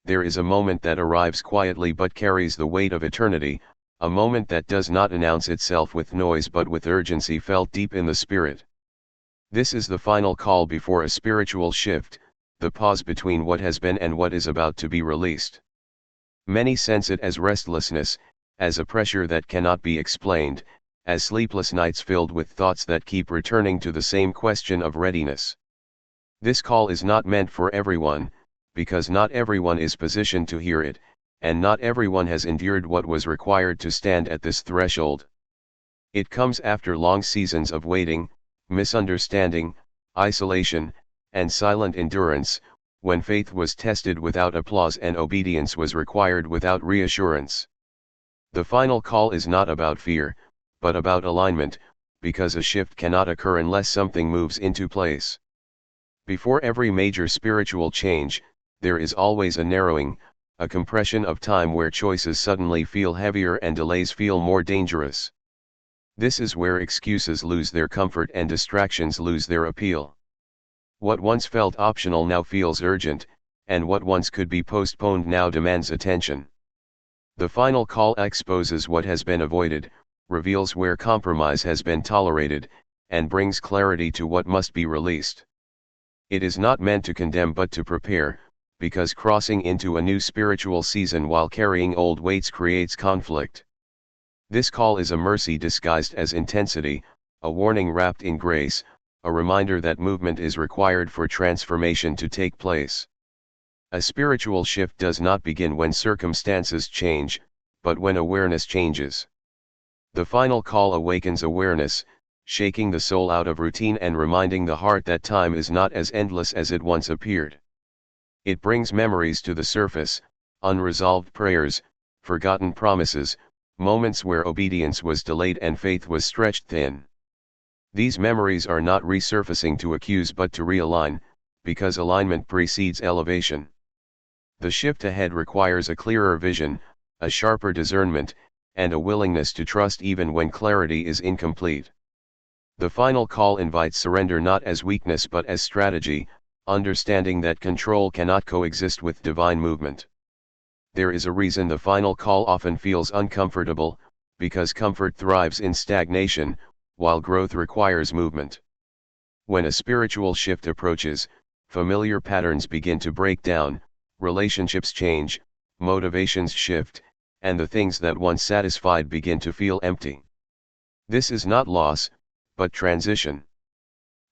there is a moment that arrives quietly but carries the weight of eternity, a moment that does not announce itself with noise but with urgency felt deep in the spirit. This is the final call before a spiritual shift, the pause between what has been and what is about to be released. Many sense it as restlessness, as a pressure that cannot be explained, as sleepless nights filled with thoughts that keep returning to the same question of readiness. This call is not meant for everyone, because not everyone is positioned to hear it, and not everyone has endured what was required to stand at this threshold. It comes after long seasons of waiting, misunderstanding, isolation, and silent endurance, when faith was tested without applause and obedience was required without reassurance. The final call is not about fear, but about alignment, because a shift cannot occur unless something moves into place. Before every major spiritual change, there is always a narrowing, a compression of time where choices suddenly feel heavier and delays feel more dangerous. This is where excuses lose their comfort and distractions lose their appeal. What once felt optional now feels urgent, and what once could be postponed now demands attention. The final call exposes what has been avoided, reveals where compromise has been tolerated, and brings clarity to what must be released. It is not meant to condemn but to prepare, because crossing into a new spiritual season while carrying old weights creates conflict. This call is a mercy disguised as intensity, a warning wrapped in grace, a reminder that movement is required for transformation to take place. A spiritual shift does not begin when circumstances change, but when awareness changes. The final call awakens awareness, shaking the soul out of routine and reminding the heart that time is not as endless as it once appeared. It brings memories to the surface, unresolved prayers, forgotten promises, moments where obedience was delayed and faith was stretched thin. These memories are not resurfacing to accuse but to realign, because alignment precedes elevation. The shift ahead requires a clearer vision, a sharper discernment, and a willingness to trust even when clarity is incomplete. The final call invites surrender not as weakness but as strategy, understanding that control cannot coexist with divine movement. There is a reason the final call often feels uncomfortable, because comfort thrives in stagnation, while growth requires movement. When a spiritual shift approaches, familiar patterns begin to break down, relationships change, motivations shift, and the things that once satisfied begin to feel empty. This is not loss, but transition.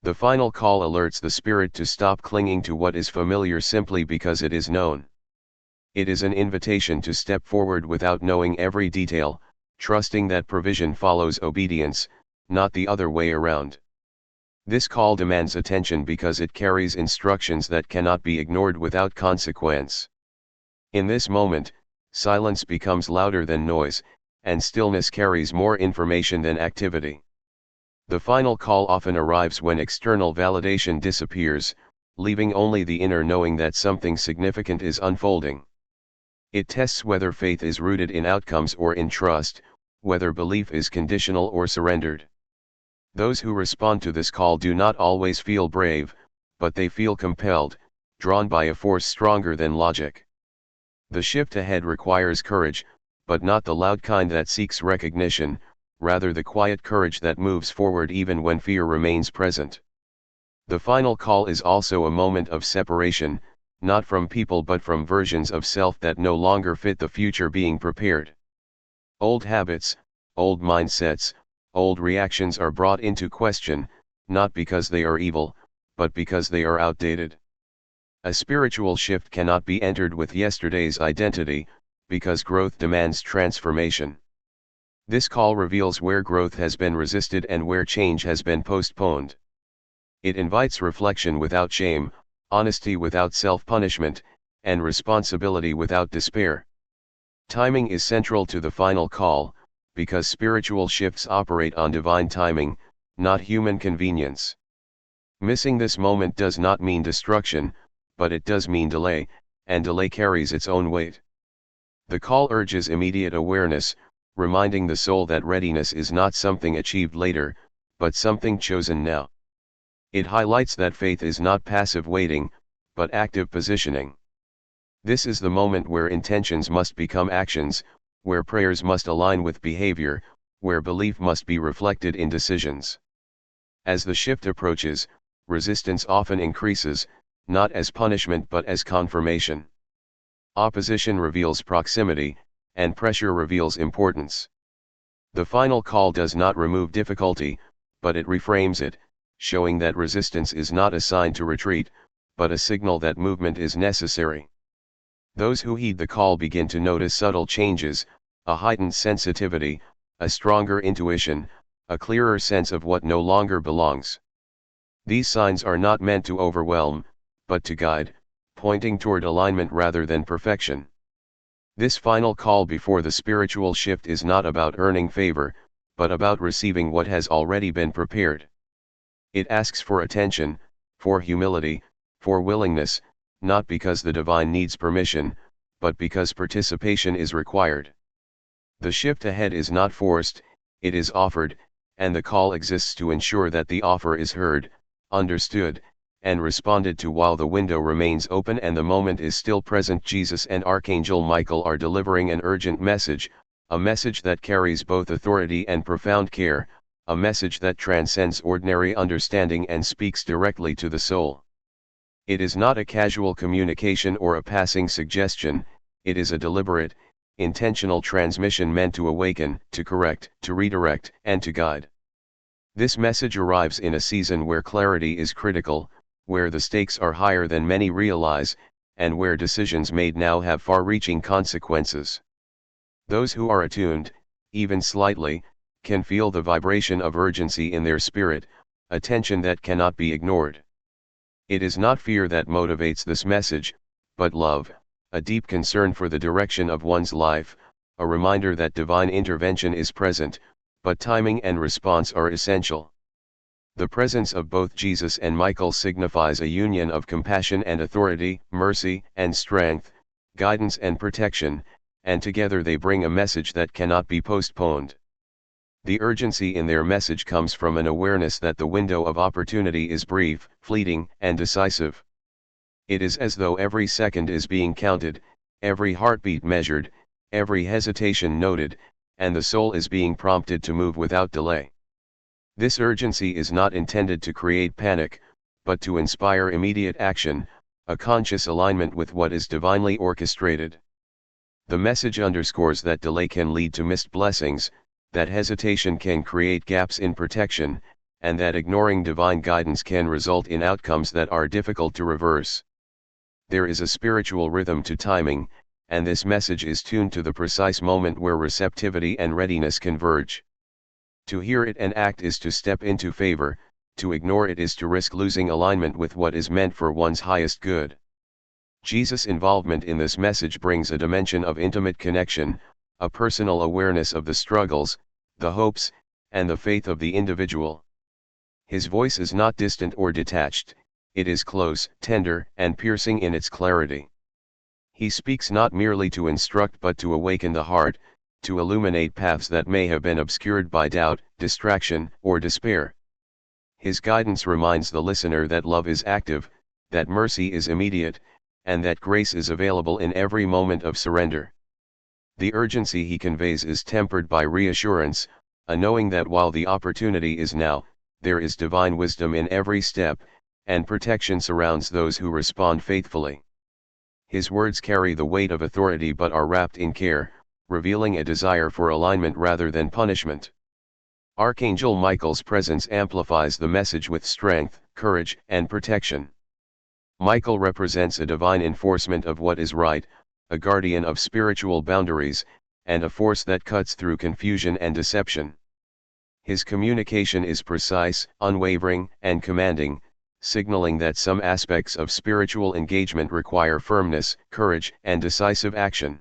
The final call alerts the spirit to stop clinging to what is familiar simply because it is known. It is an invitation to step forward without knowing every detail, trusting that provision follows obedience, not the other way around. This call demands attention because it carries instructions that cannot be ignored without consequence. In this moment, silence becomes louder than noise, and stillness carries more information than activity. The final call often arrives when external validation disappears, leaving only the inner knowing that something significant is unfolding. It tests whether faith is rooted in outcomes or in trust, whether belief is conditional or surrendered. Those who respond to this call do not always feel brave, but they feel compelled, drawn by a force stronger than logic. The shift ahead requires courage, but not the loud kind that seeks recognition, rather the quiet courage that moves forward even when fear remains present. The final call is also a moment of separation, not from people but from versions of self that no longer fit the future being prepared. Old habits, old mindsets, old reactions are brought into question, not because they are evil, but because they are outdated. A spiritual shift cannot be entered with yesterday's identity, because growth demands transformation. This call reveals where growth has been resisted and where change has been postponed. It invites reflection without shame, honesty without self-punishment, and responsibility without despair. Timing is central to the final call, because spiritual shifts operate on divine timing, not human convenience. Missing this moment does not mean destruction, but it does mean delay, and delay carries its own weight. The call urges immediate awareness, reminding the soul that readiness is not something achieved later, but something chosen now. It highlights that faith is not passive waiting, but active positioning. This is the moment where intentions must become actions, where prayers must align with behavior, where belief must be reflected in decisions. As the shift approaches, resistance often increases, not as punishment but as confirmation. Opposition reveals proximity, and pressure reveals importance. The final call does not remove difficulty, but it reframes it, showing that resistance is not a sign to retreat, but a signal that movement is necessary. Those who heed the call begin to notice subtle changes, a heightened sensitivity, a stronger intuition, a clearer sense of what no longer belongs. These signs are not meant to overwhelm, but to guide, pointing toward alignment rather than perfection. This final call before the spiritual shift is not about earning favor, but about receiving what has already been prepared. It asks for attention, for humility, for willingness, not because the divine needs permission, but because participation is required. The shift ahead is not forced, it is offered, and the call exists to ensure that the offer is heard, understood, and responded to while the window remains open and the moment is still present. Jesus and Archangel Michael are delivering an urgent message, a message that carries both authority and profound care, a message that transcends ordinary understanding and speaks directly to the soul. It is not a casual communication or a passing suggestion, it is a deliberate, intentional transmission meant to awaken, to correct, to redirect, and to guide. This message arrives in a season where clarity is critical, where the stakes are higher than many realize, and where decisions made now have far-reaching consequences. Those who are attuned, even slightly, can feel the vibration of urgency in their spirit, a tension that cannot be ignored. It is not fear that motivates this message, but love, a deep concern for the direction of one's life, a reminder that divine intervention is present, but timing and response are essential. The presence of both Jesus and Michael signifies a union of compassion and authority, mercy and strength, guidance and protection, and together they bring a message that cannot be postponed. The urgency in their message comes from an awareness that the window of opportunity is brief, fleeting, and decisive. It is as though every second is being counted, every heartbeat measured, every hesitation noted, and the soul is being prompted to move without delay. This urgency is not intended to create panic, but to inspire immediate action, a conscious alignment with what is divinely orchestrated. The message underscores that delay can lead to missed blessings, that hesitation can create gaps in protection, and that ignoring divine guidance can result in outcomes that are difficult to reverse. There is a spiritual rhythm to timing, and this message is tuned to the precise moment where receptivity and readiness converge. To hear it and act is to step into favor, to ignore it is to risk losing alignment with what is meant for one's highest good. Jesus' involvement in this message brings a dimension of intimate connection, a personal awareness of the struggles, the hopes, and the faith of the individual. His voice is not distant or detached, it is close, tender, and piercing in its clarity. He speaks not merely to instruct but to awaken the heart, to illuminate paths that may have been obscured by doubt, distraction, or despair. His guidance reminds the listener that love is active, that mercy is immediate, and that grace is available in every moment of surrender. The urgency he conveys is tempered by reassurance, a knowing that while the opportunity is now, there is divine wisdom in every step, and protection surrounds those who respond faithfully. His words carry the weight of authority but are wrapped in care, revealing a desire for alignment rather than punishment. Archangel Michael's presence amplifies the message with strength, courage, and protection. Michael represents a divine enforcement of what is right, a guardian of spiritual boundaries, and a force that cuts through confusion and deception. His communication is precise, unwavering, and commanding, signaling that some aspects of spiritual engagement require firmness, courage, and decisive action.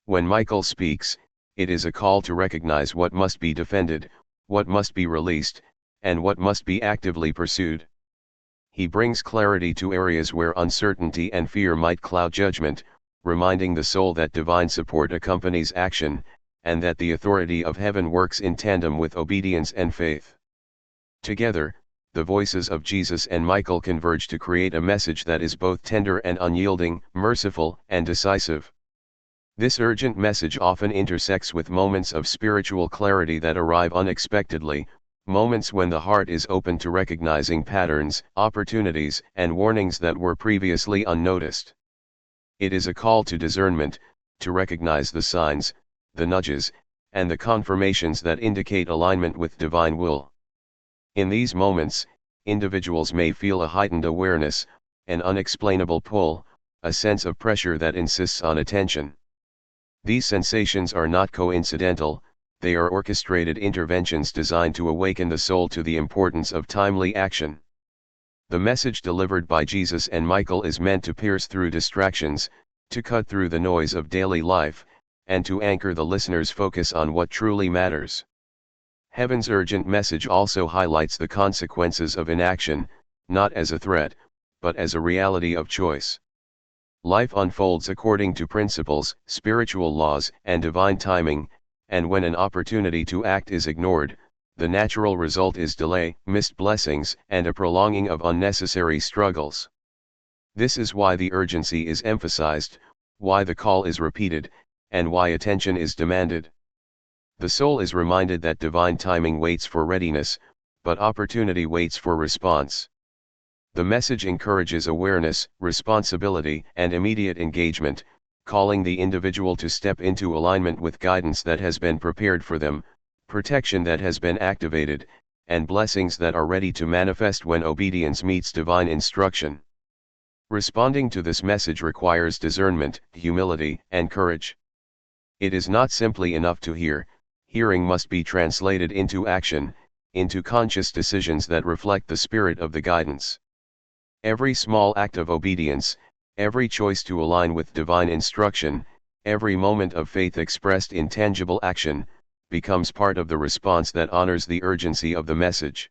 When Michael speaks, it is a call to recognize what must be defended, what must be released, and what must be actively pursued. He brings clarity to areas where uncertainty and fear might cloud judgment, reminding the soul that divine support accompanies action, and that the authority of heaven works in tandem with obedience and faith. Together, the voices of Jesus and Michael converge to create a message that is both tender and unyielding, merciful and decisive. This urgent message often intersects with moments of spiritual clarity that arrive unexpectedly, moments when the heart is open to recognizing patterns, opportunities, and warnings that were previously unnoticed. It is a call to discernment, to recognize the signs, the nudges, and the confirmations that indicate alignment with divine will. In these moments, individuals may feel a heightened awareness, an unexplainable pull, a sense of pressure that insists on attention. These sensations are not coincidental, they are orchestrated interventions designed to awaken the soul to the importance of timely action. The message delivered by Jesus and Michael is meant to pierce through distractions, to cut through the noise of daily life, and to anchor the listener's focus on what truly matters. Heaven's urgent message also highlights the consequences of inaction, not as a threat, but as a reality of choice. Life unfolds according to principles, spiritual laws, and divine timing, and when an opportunity to act is ignored, the natural result is delay, missed blessings, and a prolonging of unnecessary struggles. This is why the urgency is emphasized, why the call is repeated, and why attention is demanded. The soul is reminded that divine timing waits for readiness, but opportunity waits for response. The message encourages awareness, responsibility, and immediate engagement, calling the individual to step into alignment with guidance that has been prepared for them, protection that has been activated, and blessings that are ready to manifest when obedience meets divine instruction. Responding to this message requires discernment, humility, and courage. It is not simply enough to hear, hearing must be translated into action, into conscious decisions that reflect the spirit of the guidance. Every small act of obedience, every choice to align with divine instruction, every moment of faith expressed in tangible action, becomes part of the response that honors the urgency of the message.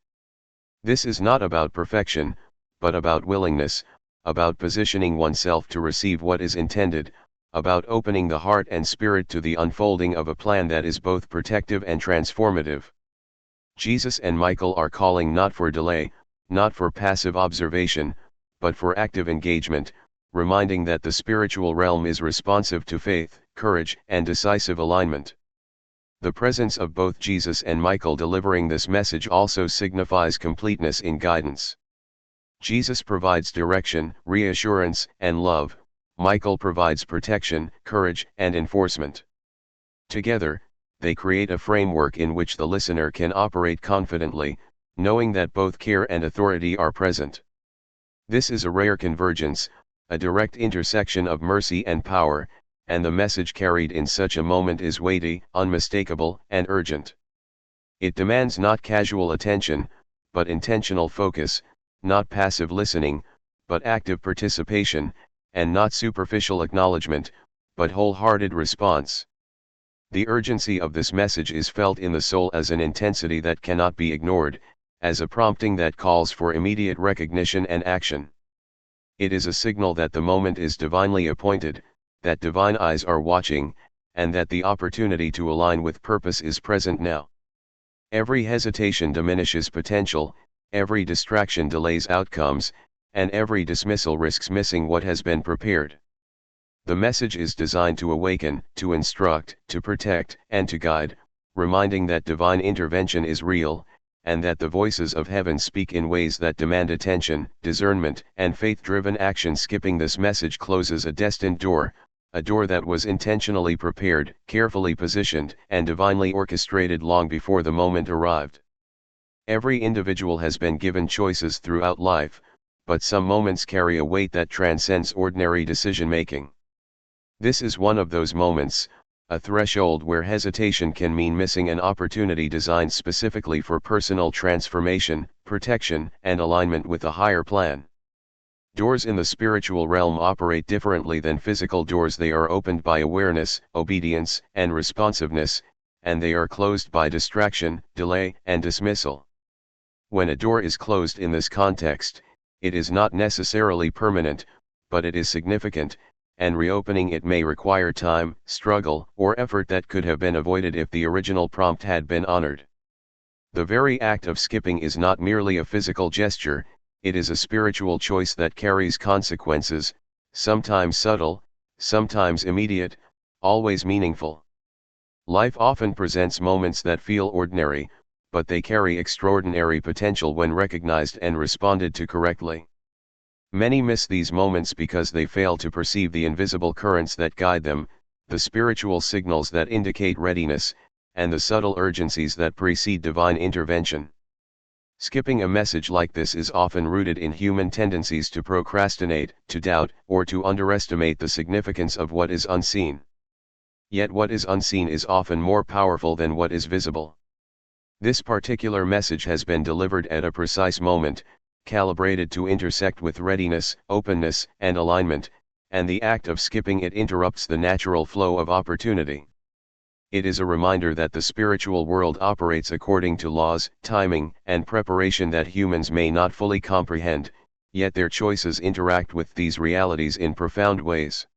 This is not about perfection, but about willingness, about positioning oneself to receive what is intended, about opening the heart and spirit to the unfolding of a plan that is both protective and transformative. Jesus and Michael are calling not for delay, not for passive observation, but for active engagement, reminding that the spiritual realm is responsive to faith, courage, and decisive alignment. The presence of both Jesus and Michael delivering this message also signifies completeness in guidance. Jesus provides direction, reassurance, and love. Michael provides protection, courage, and enforcement. Together, they create a framework in which the listener can operate confidently, knowing that both care and authority are present. This is a rare convergence, a direct intersection of mercy and power, and the message carried in such a moment is weighty, unmistakable, and urgent. It demands not casual attention, but intentional focus, not passive listening, but active participation, and not superficial acknowledgement, but wholehearted response. The urgency of this message is felt in the soul as an intensity that cannot be ignored, as a prompting that calls for immediate recognition and action. It is a signal that the moment is divinely appointed, that divine eyes are watching, and that the opportunity to align with purpose is present now. Every hesitation diminishes potential, every distraction delays outcomes, and every dismissal risks missing what has been prepared. The message is designed to awaken, to instruct, to protect, and to guide, reminding that divine intervention is real, and that the voices of heaven speak in ways that demand attention, discernment, and faith-driven action. Skipping this message closes a destined door, a door that was intentionally prepared, carefully positioned, and divinely orchestrated long before the moment arrived. Every individual has been given choices throughout life, but some moments carry a weight that transcends ordinary decision-making. This is one of those moments, a threshold where hesitation can mean missing an opportunity designed specifically for personal transformation, protection, and alignment with a higher plan. Doors in the spiritual realm operate differently than physical doors. They are opened by awareness, obedience, and responsiveness, and they are closed by distraction, delay, and dismissal. When a door is closed in this context, it is not necessarily permanent, but it is significant, and reopening it may require time, struggle, or effort that could have been avoided if the original prompt had been honored. The very act of skipping is not merely a physical gesture, it is a spiritual choice that carries consequences, sometimes subtle, sometimes immediate, always meaningful. Life often presents moments that feel ordinary, but they carry extraordinary potential when recognized and responded to correctly. Many miss these moments because they fail to perceive the invisible currents that guide them, the spiritual signals that indicate readiness, and the subtle urgencies that precede divine intervention. Skipping a message like this is often rooted in human tendencies to procrastinate, to doubt, or to underestimate the significance of what is unseen. Yet what is unseen is often more powerful than what is visible. This particular message has been delivered at a precise moment, calibrated to intersect with readiness, openness, and alignment, and the act of skipping it interrupts the natural flow of opportunity. It is a reminder that the spiritual world operates according to laws, timing, and preparation that humans may not fully comprehend, yet their choices interact with these realities in profound ways.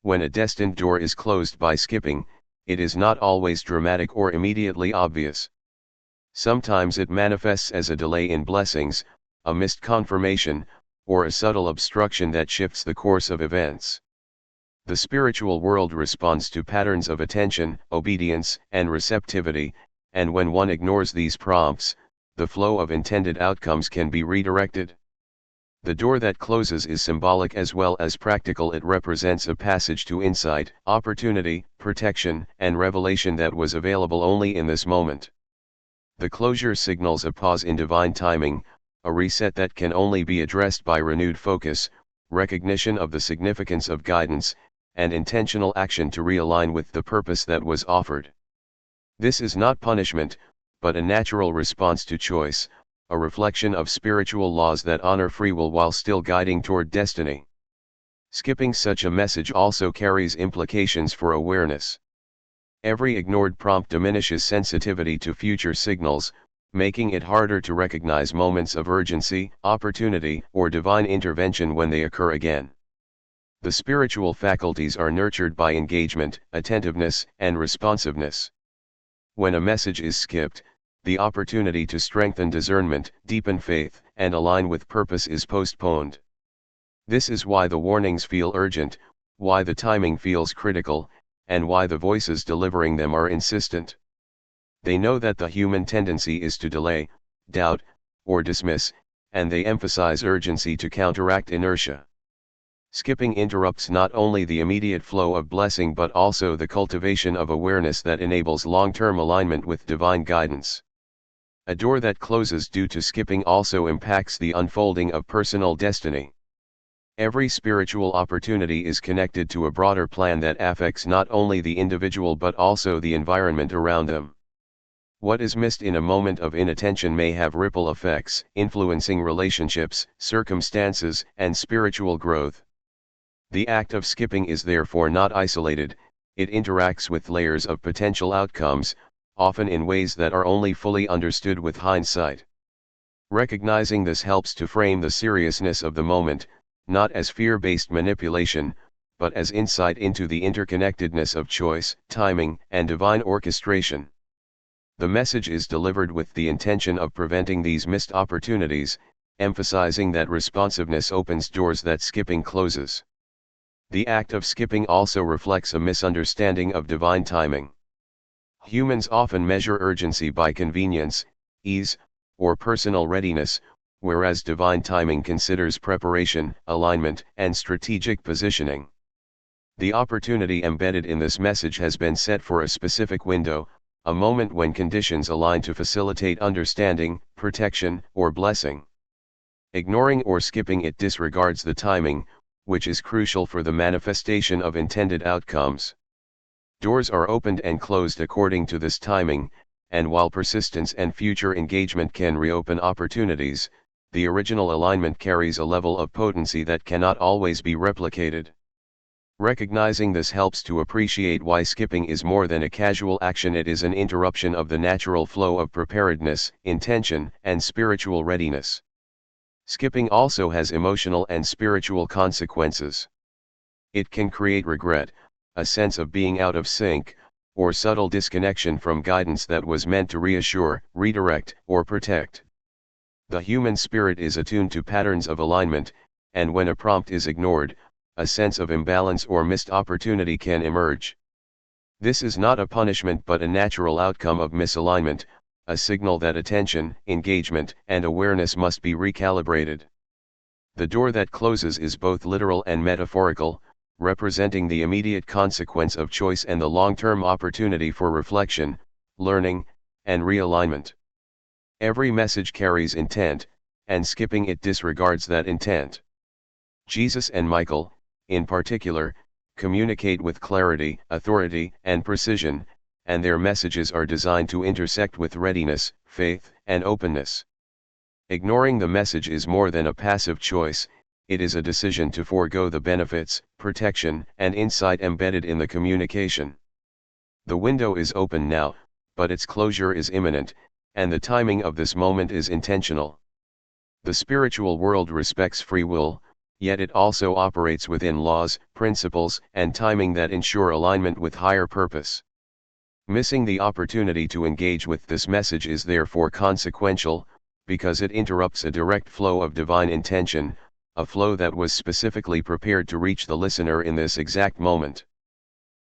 When a destined door is closed by skipping, it is not always dramatic or immediately obvious. Sometimes it manifests as a delay in blessings, a missed confirmation, or a subtle obstruction that shifts the course of events. The spiritual world responds to patterns of attention, obedience, and receptivity, and when one ignores these prompts, the flow of intended outcomes can be redirected. The door that closes is symbolic as well as practical. It represents a passage to insight, opportunity, protection, and revelation that was available only in this moment. The closure signals a pause in divine timing, a reset that can only be addressed by renewed focus, recognition of the significance of guidance, and intentional action to realign with the purpose that was offered. This is not punishment, but a natural response to choice, a reflection of spiritual laws that honor free will while still guiding toward destiny. Skipping such a message also carries implications for awareness. Every ignored prompt diminishes sensitivity to future signals, making it harder to recognize moments of urgency, opportunity, or divine intervention when they occur again. The spiritual faculties are nurtured by engagement, attentiveness, and responsiveness. When a message is skipped, the opportunity to strengthen discernment, deepen faith, and align with purpose is postponed. This is why the warnings feel urgent, why the timing feels critical, and why the voices delivering them are insistent. They know that the human tendency is to delay, doubt, or dismiss, and they emphasize urgency to counteract inertia. Skipping interrupts not only the immediate flow of blessing but also the cultivation of awareness that enables long-term alignment with divine guidance. A door that closes due to skipping also impacts the unfolding of personal destiny. Every spiritual opportunity is connected to a broader plan that affects not only the individual but also the environment around them. What is missed in a moment of inattention may have ripple effects, influencing relationships, circumstances, and spiritual growth. The act of skipping is therefore not isolated, it interacts with layers of potential outcomes, often in ways that are only fully understood with hindsight. Recognizing this helps to frame the seriousness of the moment, not as fear-based manipulation, but as insight into the interconnectedness of choice, timing, and divine orchestration. The message is delivered with the intention of preventing these missed opportunities, emphasizing that responsiveness opens doors that skipping closes. The act of skipping also reflects a misunderstanding of divine timing. Humans often measure urgency by convenience, ease, or personal readiness, whereas divine timing considers preparation, alignment, and strategic positioning. The opportunity embedded in this message has been set for a specific window, a moment when conditions align to facilitate understanding, protection, or blessing. Ignoring or skipping it disregards the timing, which is crucial for the manifestation of intended outcomes. Doors are opened and closed according to this timing, and while persistence and future engagement can reopen opportunities, the original alignment carries a level of potency that cannot always be replicated. Recognizing this helps to appreciate why skipping is more than a casual action. It is an interruption of the natural flow of preparedness, intention, and spiritual readiness. Skipping also has emotional and spiritual consequences. It can create regret, a sense of being out of sync, or subtle disconnection from guidance that was meant to reassure, redirect, or protect. The human spirit is attuned to patterns of alignment, and when a prompt is ignored, a sense of imbalance or missed opportunity can emerge. This is not a punishment but a natural outcome of misalignment, a signal that attention, engagement, and awareness must be recalibrated. The door that closes is both literal and metaphorical, representing the immediate consequence of choice and the long-term opportunity for reflection, learning, and realignment. Every message carries intent, and skipping it disregards that intent. Jesus and Michael, in particular, communicate with clarity, authority, and precision, and their messages are designed to intersect with readiness, faith, and openness. Ignoring the message is more than a passive choice, it is a decision to forego the benefits, protection, and insight embedded in the communication. The window is open now, but its closure is imminent, and the timing of this moment is intentional. The spiritual world respects free will, yet it also operates within laws, principles, and timing that ensure alignment with higher purpose. Missing the opportunity to engage with this message is therefore consequential, because it interrupts a direct flow of divine intention, a flow that was specifically prepared to reach the listener in this exact moment.